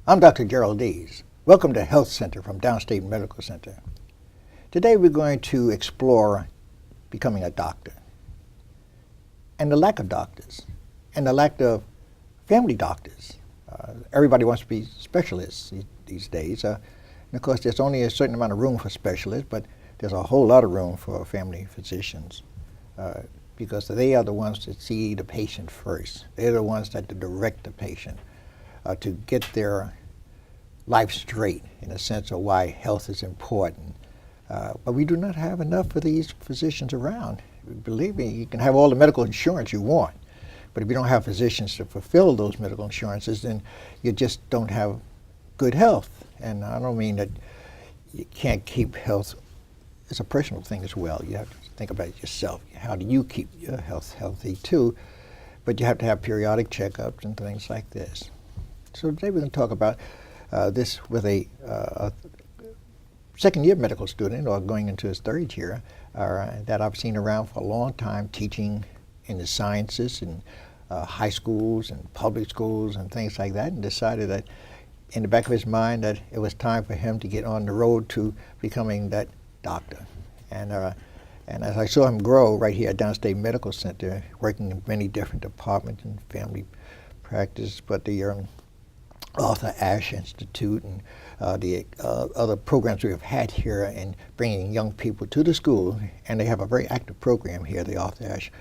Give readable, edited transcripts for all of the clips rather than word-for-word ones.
I'm Dr. Gerald Deas. Welcome to Health Center from Downstate Medical Center. Today we're going to explore becoming a doctor and the lack of doctors and the lack of family doctors. Everybody wants to be specialists these days. And of course, there's only a certain amount of room for specialists, but there's a whole lot of room for family physicians because they are the ones that see the patient first. They're the ones that direct the patient to get their life straight in a sense of why health is important. But we do not have enough of these physicians around. Believe me, you can have all the medical insurance you want, but if you don't have physicians to fulfill those medical insurances, then you just don't have good health. And I don't mean that you can't keep health. It's a personal thing as well. You have to think about it yourself. How do you keep your health healthy too? But you have to have periodic checkups and things like this. So today we're going to talk about this with a second-year medical student or going into his third year that I've seen around for a long time teaching in the sciences in high schools and public schools and things like that, and decided that in the back of his mind that it was time for him to get on the road to becoming that doctor. And as I saw him grow right here at Downstate Medical Center, working in many different departments in family practice, but the Arthur Ashe Institute and the other programs we have had here in bringing young people to the school, and they have a very active program here, the Arthur Ashe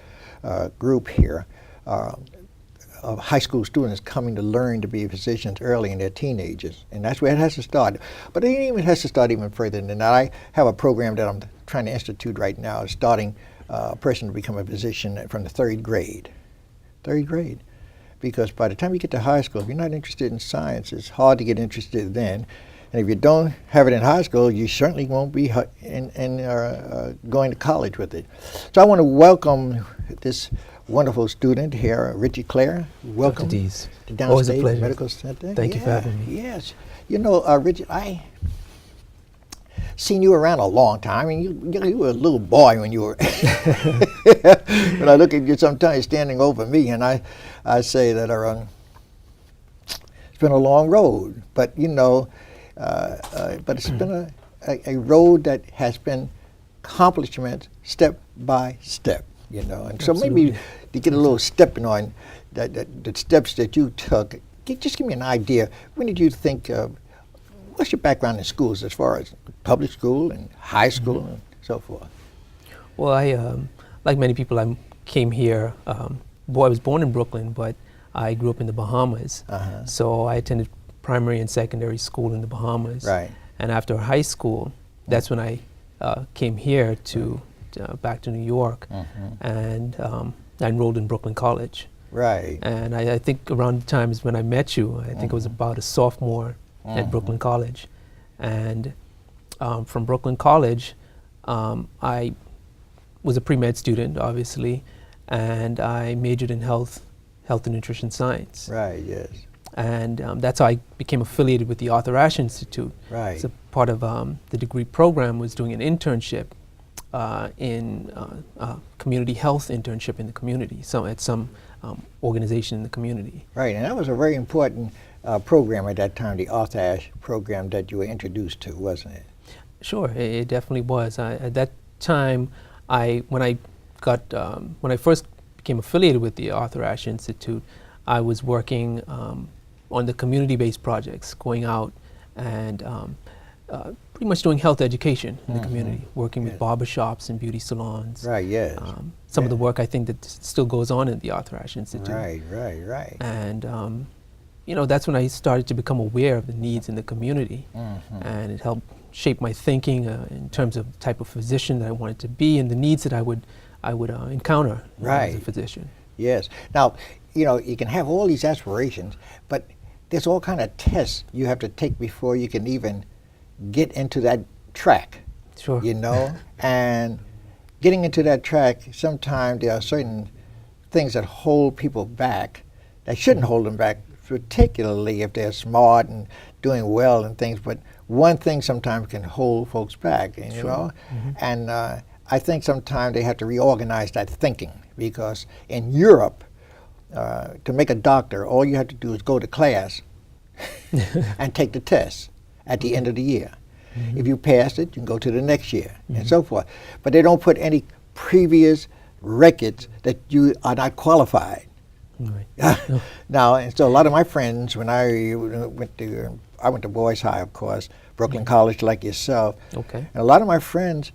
group here, of high school students coming to learn to be physicians early in their teenagers, and that's where it has to start. But it even has to start even further than that. I have a program that I'm trying to institute right now, starting a person to become a physician from the third grade. Because by the time you get to high school, if you're not interested in science, it's hard to get interested then. And if you don't have it in high school, you certainly won't be going to college with it. So I want to welcome this wonderful student here, Richie Clare. Welcome Dr. Deas. to Always a Downstate pleasure. Medical Center. Thank you for having me. Yes. You know, Richie, I seen you around a long time. I mean, you were a little boy when you were. When I look at you sometimes standing over me, and I say that it's been a long road, but you know, but it's been a road that has been accomplishment step by step, you know. And so maybe to get a little stepping on the steps that you took, just give me an idea. When did you think of? What's your background in schools as far as public school and high school and so forth? Well, I, like many people, I came here, I was born in Brooklyn, but I grew up in the Bahamas. So I attended primary and secondary school in the Bahamas. Right. And after high school, that's when I came here to back to New York, and I enrolled in Brooklyn College. Right. And I think around the times when I met you, I think I was about a sophomore at Brooklyn College. And from Brooklyn College, I was a pre-med student, obviously, and I majored in health and nutrition science. Right, yes. And that's how I became affiliated with the Arthur Ashe Institute. Right. So part of the degree program was doing an internship in community health internship in the community, so at some organization in the community. Right, and that was a very important program at that time, the Arthur Ashe program that you were introduced to, wasn't it? Sure, it definitely was. At that time, when I first became affiliated with the Arthur Ashe Institute, I was working on the community-based projects, going out and pretty much doing health education in the community, working with barbershops and beauty salons. Right, yes. Some of the work I think that still goes on at the Arthur Ashe Institute. Right. And you know, that's when I started to become aware of the needs in the community, and it helped shape my thinking in terms of the type of physician that I wanted to be and the needs that I would encounter as a physician. Yes. Now, you know, you can have all these aspirations, but there's all kind of tests you have to take before you can even get into that track. Sure. You know, and getting into that track, sometimes there are certain things that hold people back that shouldn't hold them back, particularly if they're smart and doing well and things. But one thing sometimes can hold folks back, and, you know, and I think sometimes they have to reorganize that thinking, because in Europe, to make a doctor, all you have to do is go to class and take the test at the end of the year. If you passed it, you can go to the next year and so forth. But they don't put any previous records that you are not qualified. Right. Now, and so a lot of my friends, when I went to Boys High, of course, Brooklyn College, like yourself. Okay. And a lot of my friends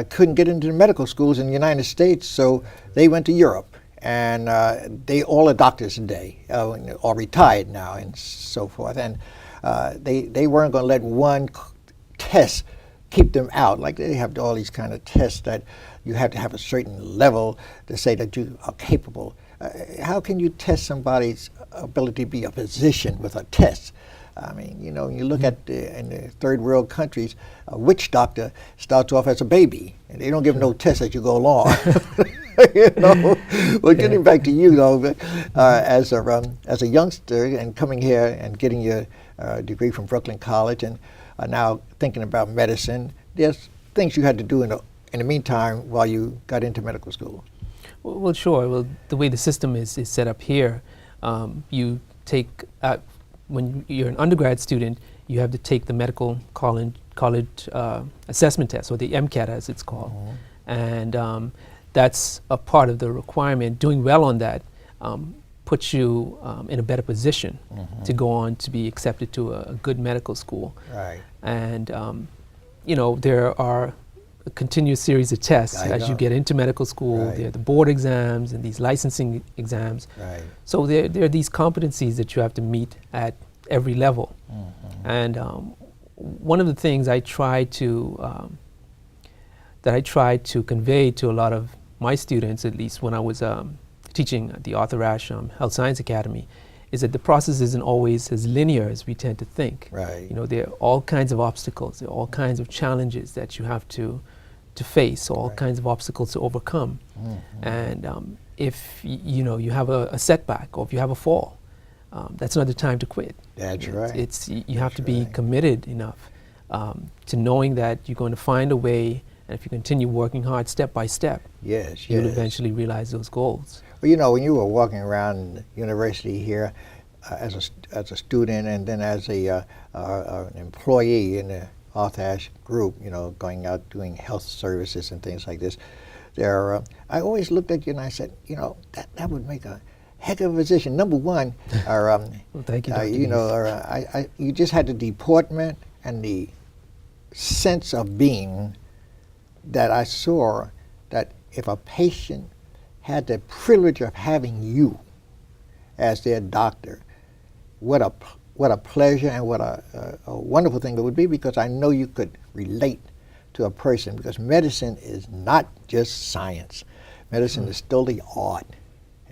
couldn't get into the medical schools in the United States, so they went to Europe. And they all are doctors today, or retired now, and so forth. And they weren't going to let one test keep them out. Like they have all these kind of tests that you have to have a certain level to say that you are capable. How can you test somebody's ability to be a physician with a test? I mean, you know, you look at in the third world countries, a witch doctor starts off as a baby, and they don't give no tests as you go along. You know, well, getting back to you though, as a youngster and coming here and getting your degree from Brooklyn College, and now thinking about medicine, there's things you had to do in the meantime while you got into medical school. Well, sure. Well, the way the system is set up here, you take when you're an undergrad student, you have to take the medical college assessment test, or the MCAT as it's called, and that's a part of the requirement. Doing well on that puts you in a better position to go on to be accepted to a good medical school. Right. And you know, there are a continuous series of tests as you get into medical school. Right. There are the board exams and these licensing exams. Right. So there are these competencies that you have to meet at every level. And one of the things I try to convey to a lot of my students, at least when I was teaching at the Arthur Ashe Health Science Academy, is that the process isn't always as linear as we tend to think. Right. You know, there are all kinds of obstacles, there are all kinds of challenges that you have to face, all kinds of obstacles to overcome. And if you know you have a setback, or if you have a fall, that's not the time to quit. That's right. You have to be committed enough to knowing that you're going to find a way, and if you continue working hard step by step, you'll eventually realize those goals. Well, you know, when you were walking around university here as a student, and then as an employee in the Arthur Ashe group, you know, going out doing health services and things like this, I always looked at you and I said, you know, that would make a heck of a physician. Number one, well, thank you, Dr. you know, you just had the deportment and the sense of being that I saw that if a patient had the privilege of having you as their doctor, what a pleasure and what a wonderful thing it would be, because I know you could relate to a person, because medicine is not just science. Medicine is still the art.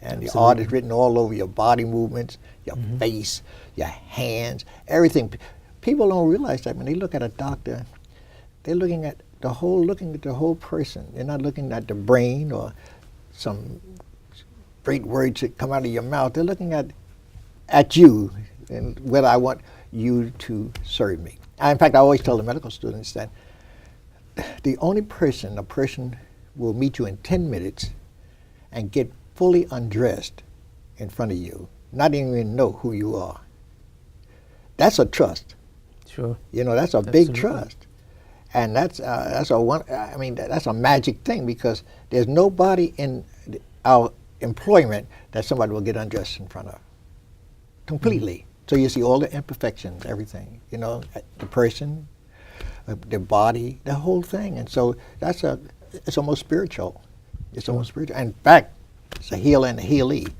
And the art is written all over your body movements, your face, your hands, everything. People don't realize that when they look at a doctor, they're looking at the whole person. They're not looking at the brain or some great words that come out of your mouth. They're looking at you and whether I want you to serve me. In fact, I always tell the medical students that the only person, a person will meet you in 10 minutes and get fully undressed in front of you, not even know who you are. That's a trust. Sure. You know, that's a big trust. And that's a magic thing, because there's nobody in our employment that somebody will get undressed in front of. Completely. So you see all the imperfections, everything, you know, the person, the body, the whole thing. And so it's almost spiritual. It's almost spiritual. In fact, it's a healer and a healee.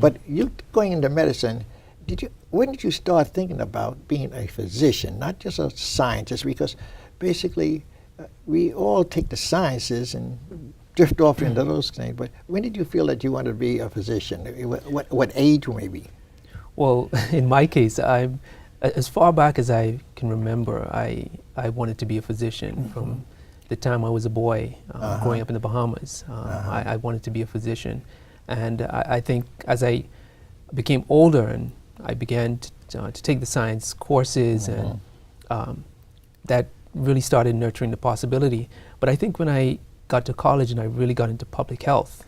But you going into medicine, when did you start thinking about being a physician, not just a scientist? Because basically, we all take the sciences and drift off into those things. But when did you feel that you wanted to be a physician? What age maybe? Well, in my case, as far back as I can remember, I wanted to be a physician from the time I was a boy, growing up in the Bahamas. I wanted to be a physician. And I think as I became older and I began to take the science courses, and that really started nurturing the possibility. But I think when I got to college and I really got into public health,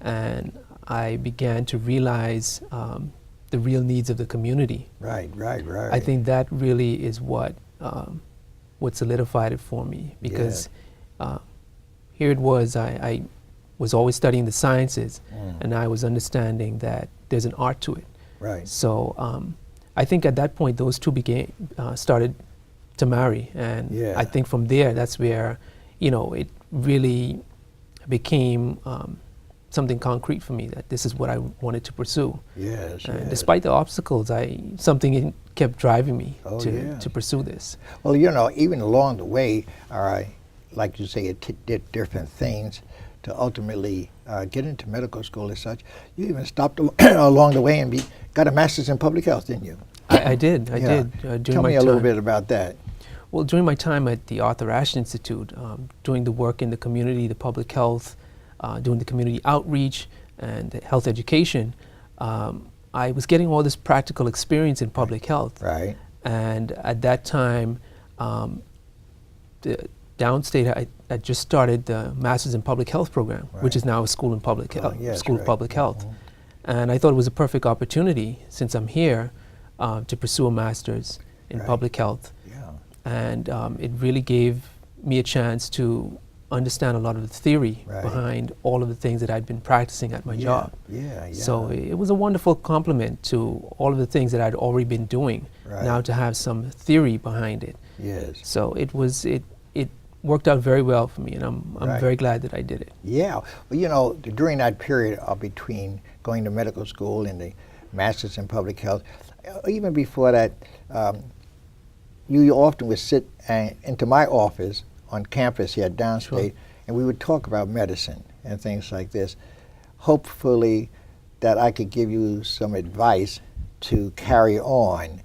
and I began to realize the the real needs of the community. Right. I think that really is what solidified it for me, because here it was, I was always studying the sciences, and I was understanding that there's an art to it. Right. So I think at that point those two started to marry, and I think from there that's where, you know, it really became something concrete for me, that this is what I wanted to pursue. Yes. Despite the obstacles, something kept driving me to pursue this. Well, you know, even along the way, like you say, it did different things to ultimately get into medical school as such. You even stopped along the way and got a master's in public health, didn't you? I did. Tell me a little bit about that. Well, during my time at the Arthur Ashe Institute, doing the work in the community, the public health, doing the community outreach and health education, I was getting all this practical experience in public health. Right. And at that time, the Downstate had just started the Masters in Public Health program, which is now a school in public health, School of Public Health. And I thought it was a perfect opportunity, since I'm here, to pursue a master's in public health. And it really gave me a chance to understand a lot of the theory behind all of the things that I'd been practicing at my job. So it was a wonderful complement to all of the things that I'd already been doing, now to have some theory behind it. So it worked out very well for me, and I'm very glad that I did it. Yeah. Well, you know, during that period between going to medical school and the Masters in Public Health, even before that, you often would sit into my office on campus here at Downstate, and we would talk about medicine and things like this. Hopefully that I could give you some advice to carry on.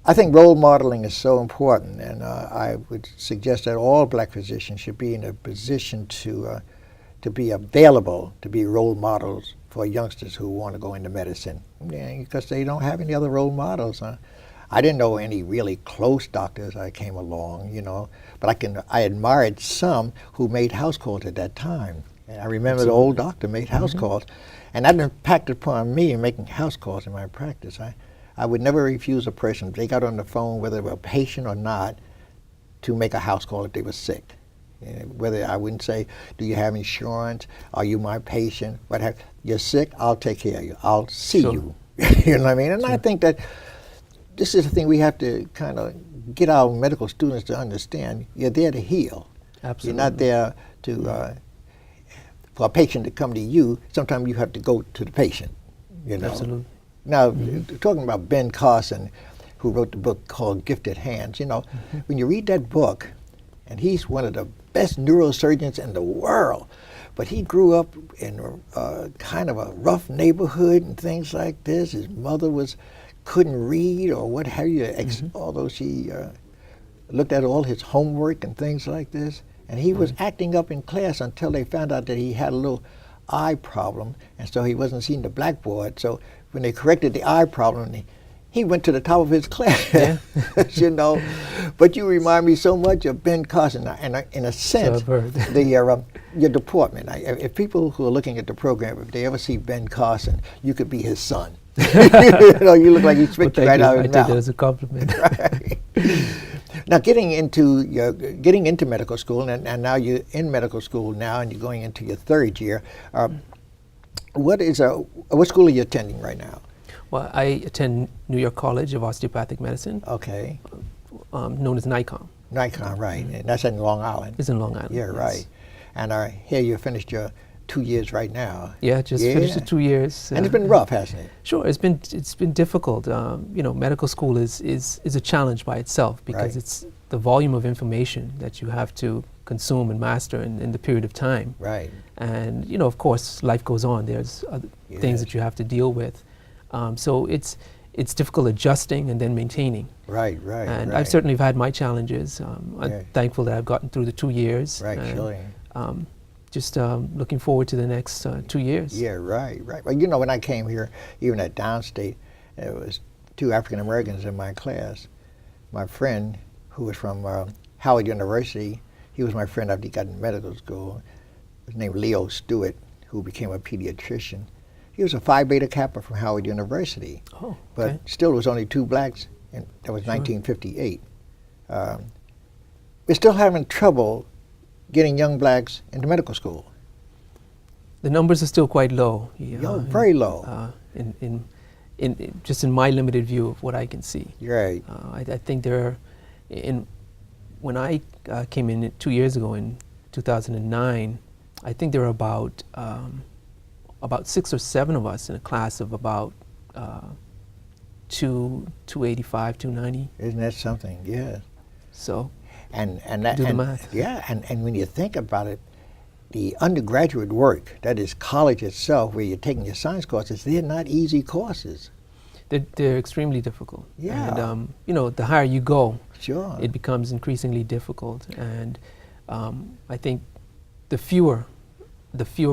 I think role modeling is so important, and I would suggest that all black physicians should be in a position to be available to be role models for youngsters who want to go into medicine, because they don't have any other role models. I didn't know any really close doctors as I came along, you know, but I admired some who made house calls at that time. And I remember the old doctor made house calls, and that impacted upon me in making house calls in my practice. I would never refuse a person, if they got on the phone, whether they were a patient or not, to make a house call if they were sick. Whether I wouldn't say, do you have insurance? Are you my patient? You're sick, I'll take care of you. I'll see you. You know what I mean? And I think that this is the thing we have to kind of get our medical students to understand. You're there to heal. Absolutely. You're not there to for a patient to come to you. Sometimes you have to go to the patient. You know. Absolutely. Now, talking about Ben Carson, who wrote the book called Gifted Hands, you know, when you read that book, and he's one of the best neurosurgeons in the world, but he grew up in kind of a rough neighborhood and things like this. His mother couldn't read or what have you, although she looked at all his homework and things like this. And he was acting up in class until they found out that he had a little eye problem, and so he wasn't seeing the blackboard. So when they corrected the eye problem, he went to the top of his class, you know. But you remind me so much of Ben Carson, and in a sense, your department. If people who are looking at the program, if they ever see Ben Carson, you could be his son. You know, you look like he spit you right out of his mouth. I take that as a compliment. Right. Now, getting into medical school, and now you're in medical school now, and you're going into your third year. What school are you attending right now? Well, I attend New York College of Osteopathic Medicine. Okay. Known as NICOM. NICOM, right. And that's in Long Island. It's in Long Island. Yeah, right. And here you finished your 2 years right now. Yeah, just finished the 2 years. And it's been rough, hasn't it? Sure, it's been difficult. You know, medical school is a challenge by itself, because it's the volume of information that you have to consume and master in the period of time. Right. And you know, of course, life goes on. There's other things that you have to deal with. So it's difficult adjusting and then maintaining. Right. And I've certainly had my challenges. I'm thankful that I've gotten through the 2 years. Right, sure. Just looking forward to the next 2 years. Yeah, right. Well, you know, when I came here, even at Downstate, there was 2 African Americans in my class. My friend, who was from Howard University, he was my friend after he got in medical school. His name was Leo Stewart, who became a pediatrician. He was a Phi Beta Kappa from Howard University. Oh, But okay. still, it was only 2 blacks, and that was Sure. 1958. We're still having trouble getting young blacks into medical school. The numbers are still quite low. Yeah, Very low. Just in my limited view of what I can see. You're right. I think there are, when I came in 2 years ago in 2009, I think there were about 6 or 7 of us in a class of about 285, 290. Isn't that something? Yeah. So And that, do the and, math. Yeah, and when you think about it, the undergraduate work, that is college itself, where you're taking your science courses, they're not easy courses. They're extremely difficult. Yeah. And you know, the higher you go, Sure. it becomes increasingly difficult. And I think the fewer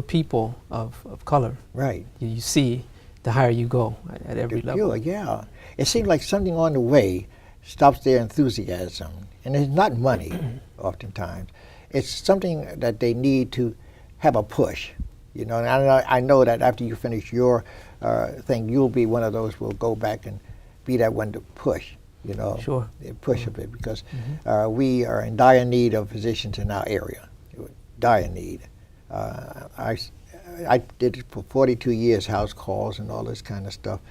people of color Right. you see, the higher you go at every level. Sure, yeah. It seems like something on the way stops their enthusiasm. And it's not money, oftentimes. It's something that they need to have a push. You know, and I know that after you finish your thing, you'll be one of those who will go back and be that one to push, you know. Sure. The push of it, because we are in dire need of physicians in our area. Dire need. I did it for 42 years, house calls and all this kind of stuff.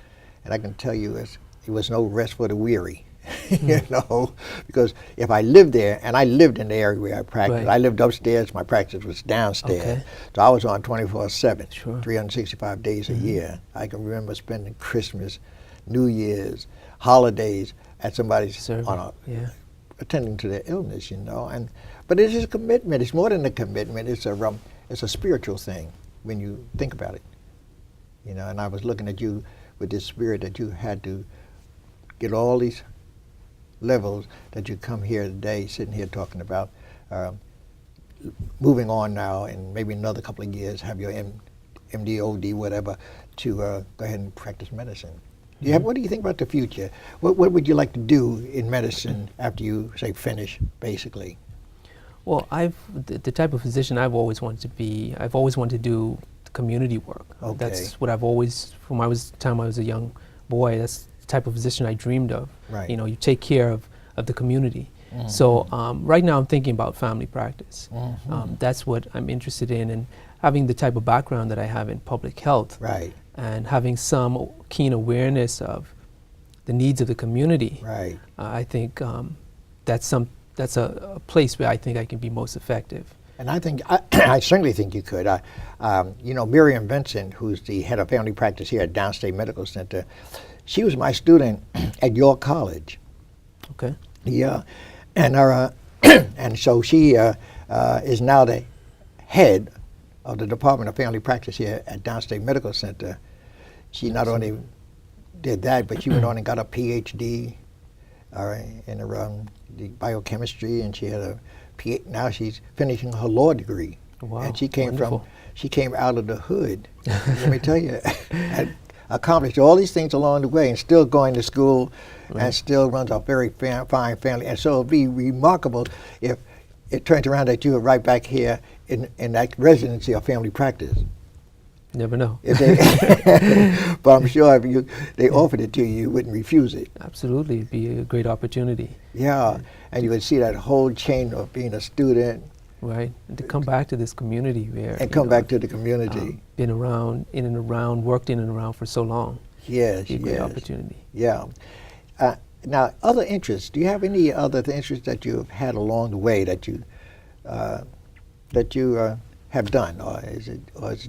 And I can tell you, it was no rest for the weary. You know, because if I lived there, and I lived in the area where I practiced, Right. I lived upstairs, my practice was downstairs. Okay. So I was on 24/7, Sure. 365 days a year. I can remember spending Christmas, New Year's, holidays at somebody's Serving, yeah. attending to their illness, you know. But it is a commitment. It's more than a commitment. It's a spiritual thing when you think about it, you know. And I was looking at you with this spirit that you had to get all these levels that you come here today, sitting here talking about moving on now, and maybe another couple of years have your MD, OD, whatever, to go ahead and practice medicine. What do you think about the future? What would you like to do in medicine after you, say, finish, basically? Well, the type of physician I've always wanted to be. I've always wanted to do community work. Okay. That's what I've always, from time I was a young boy, that's the type of physician I dreamed of. Right. You know, you take care of the community. So right now I'm thinking about family practice. That's what I'm interested in, and having the type of background that I have in public health. Right. And having some keen awareness of the needs of the community. Right. I think that's a place where I think I can be most effective. And I think, I certainly think you could. You know, Miriam Vincent, who's the head of family practice here at Downstate Medical Center, she was my student at York College. Okay. Yeah. And and so she is now the head of the Department of Family Practice here at Downstate Medical Center. She not only did that, but she went on and got a PhD in the biochemistry, and she had a now she's finishing her law degree. Wow, and she came wonderful. she came out of the hood. Let me tell you, and accomplished all these things along the way, and still going to school, and still runs a very fine family. And so it'd be remarkable if it turns around that you are right back here in that residency of family practice. Never know. If they, but I'm sure if they offered it to you, you wouldn't refuse it. Absolutely, it'd be a great opportunity. Yeah, and you would see that whole chain of being a student. Right, and to come back to this community where And come back to the community. Been around, in and around, worked in and around for so long. Yes, Be a great yes. opportunity. Yeah. Now, other interests. Do you have any other interests that you've had along the way that you have done, or has it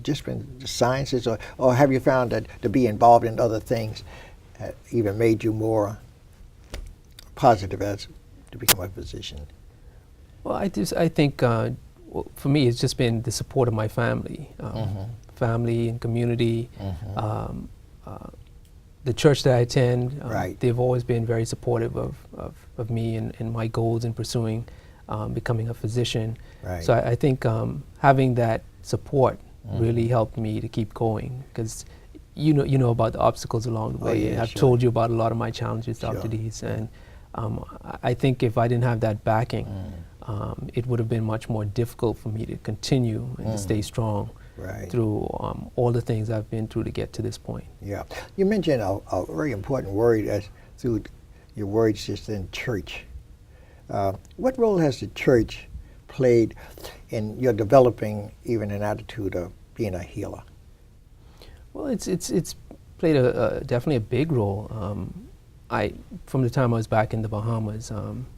just been the sciences, or have you found that to be involved in other things even made you more positive as to become a physician? Well, I think for me it's just been the support of my family, family and community. The church that I attend, Right. they've always been very supportive of me and my goals in pursuing becoming a physician. Right. So I think having that support really helped me to keep going, because you know about the obstacles along the way. yeah, I've sure. told you about a lot of my challenges, Dr. Sure. Deas, and I think if I didn't have that backing, it would have been much more difficult for me to continue and to stay strong. Right. through all the things I've been through to get to this point. Yeah. You mentioned a very important word as through your words just in church. What role has the church played in your developing even an attitude of being a healer? Well, it's played definitely a big role. From the time I was back in the Bahamas,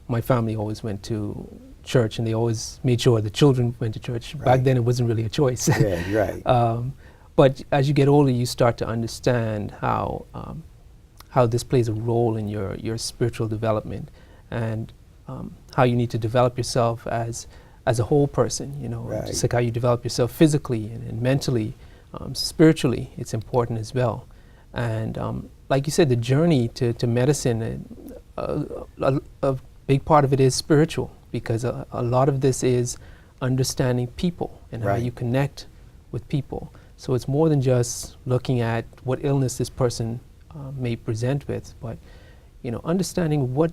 my family always went to church, and they always made sure the children went to church. Right. Back then, it wasn't really a choice. Yeah, right. But as you get older, you start to understand how this plays a role in your spiritual development, and how you need to develop yourself as a whole person. You know, Right. just like how you develop yourself physically and mentally, spiritually, it's important as well. And like you said, the journey to medicine, a big part of it is spiritual, because a lot of this is understanding people and how Right. you connect with people. So it's more than just looking at what illness this person may present with, but understanding what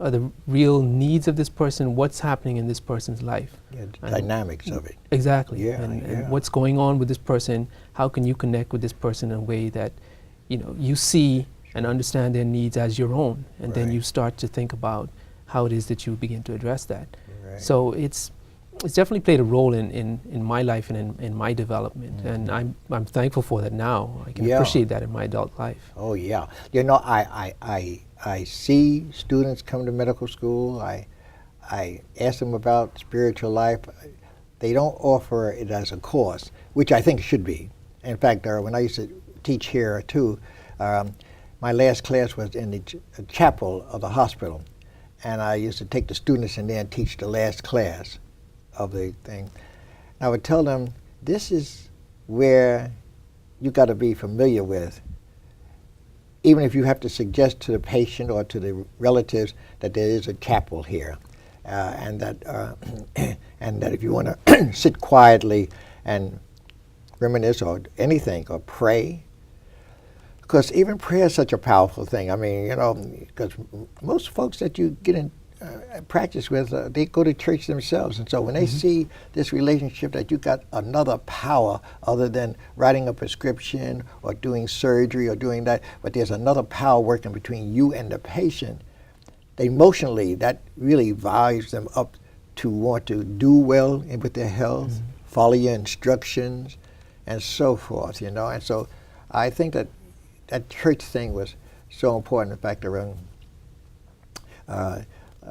are the real needs of this person, what's happening in this person's life. Yeah, the And dynamics of it. Exactly. Yeah, and yeah. what's going on with this person, how can you connect with this person in a way that you see and understand their needs as your own, and then Right. you start to think about how it is that you begin to address that. Right. So it's definitely played a role in my life and in my development, and I'm thankful for that now. I can Yeah. appreciate that in my adult life. Oh yeah. I see students come to medical school. I ask them about spiritual life. They don't offer it as a course, which I think should be. In fact, when I used to teach here too, my last class was in the chapel of the hospital, and I used to take the students in there and teach the last class of the thing. I would tell them, this is where you got to be familiar with, even if you have to suggest to the patient or to the relatives that there is a chapel here, and that if you want to sit quietly and reminisce or anything or pray, because even prayer is such a powerful thing. I mean, because most folks that you get in practice with, they go to church themselves, and so when they see this relationship that you got another power other than writing a prescription or doing surgery or doing that, but there's another power working between you and the patient, emotionally that really values them up to want to do well with their health, follow your instructions, and so forth. And so I think that church thing was so important. In fact,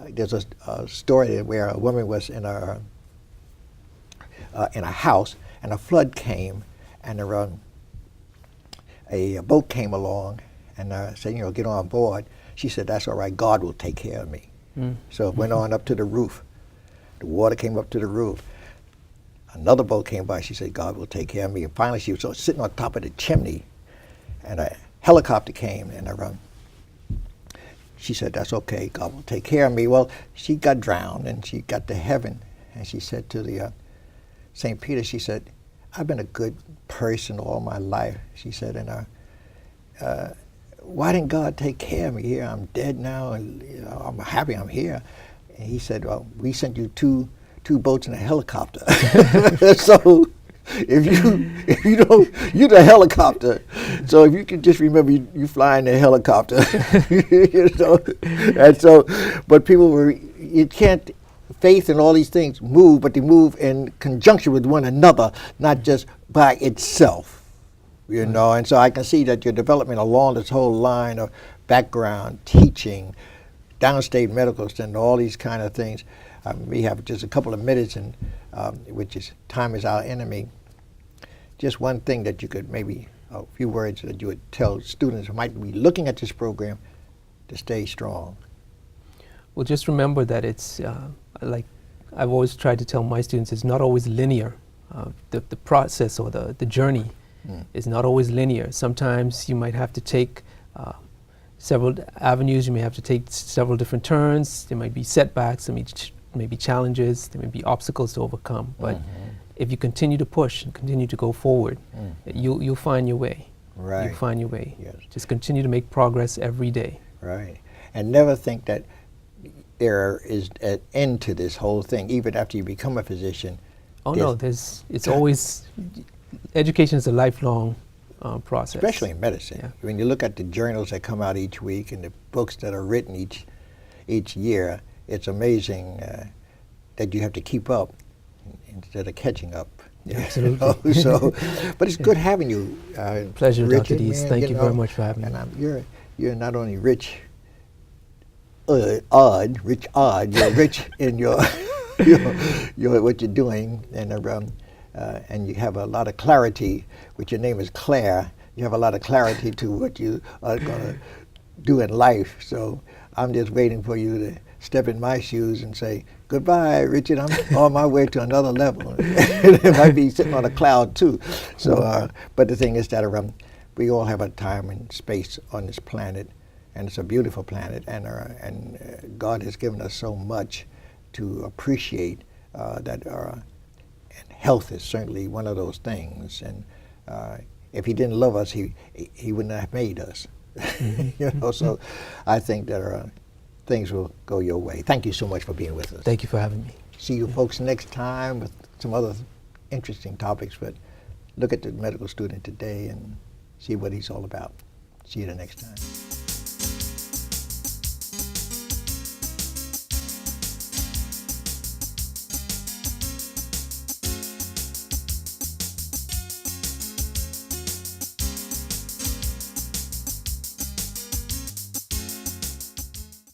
there's a story where a woman was in a house, and a flood came, and a boat came along, and said, get on board. She said, that's all right, God will take care of me. So it went on up to the roof. The water came up to the roof. Another boat came by. She said, God will take care of me. And finally, she was sitting on top of the chimney, and a helicopter came, and she said, that's okay, God will take care of me. Well, she got drowned, and she got to heaven, and she said to the St. Peter, she said, I've been a good person all my life. She said, and why didn't God take care of me here? I'm dead now, and I'm happy I'm here. And he said, well, we sent you two boats and a helicopter. So if you don't, you're the helicopter. So if you can just remember, you fly in the helicopter. And so, but you can't, faith and all these things move, but they move in conjunction with one another, not just by itself. And so I can see that your development along this whole line of background, teaching, Downstate Medical Center, all these kind of things. We have just a couple of minutes, and which is time is our enemy. Just one thing that you could maybe, a few words that you would tell students who might be looking at this program to stay strong. Well, just remember that it's, like I've always tried to tell my students, it's not always linear. The process or the journey is not always linear. Sometimes you might have to take several avenues. You may have to take several different turns. There might be setbacks. There may be challenges. There may be obstacles to overcome. But if you continue to push and continue to go forward, you'll find your way. Right. You'll find your way. Yes. Just continue to make progress every day. Right. And never think that there is an end to this whole thing. Even after you become a physician, Oh no, it's always, education is a lifelong process. Especially in medicine. Yeah. When you look at the journals that come out each week and the books that are written each year, it's amazing that you have to keep up instead of catching up. Yeah, absolutely. So, but it's good having you. Pleasure, Dr. Richard, Deas. man, Thank you very much for having me. And you're not only rich, odd, you're rich in your, your what you're doing, and you have a lot of clarity. With your name is Claire, you have a lot of clarity to what you are going to do in life. So I'm just waiting for you to step in my shoes and say, goodbye, Richard, I'm on my way to another level. It might be sitting on a cloud too. So, but the thing is that we all have a time and space on this planet, and it's a beautiful planet, and God has given us so much to appreciate that. And health is certainly one of those things. And if He didn't love us, He wouldn't have made us. So I think that things will go your way. Thank you so much for being with us. Thank you for having me. See you folks next time with some other interesting topics, but look at the medical student today and see what he's all about. See you the next time.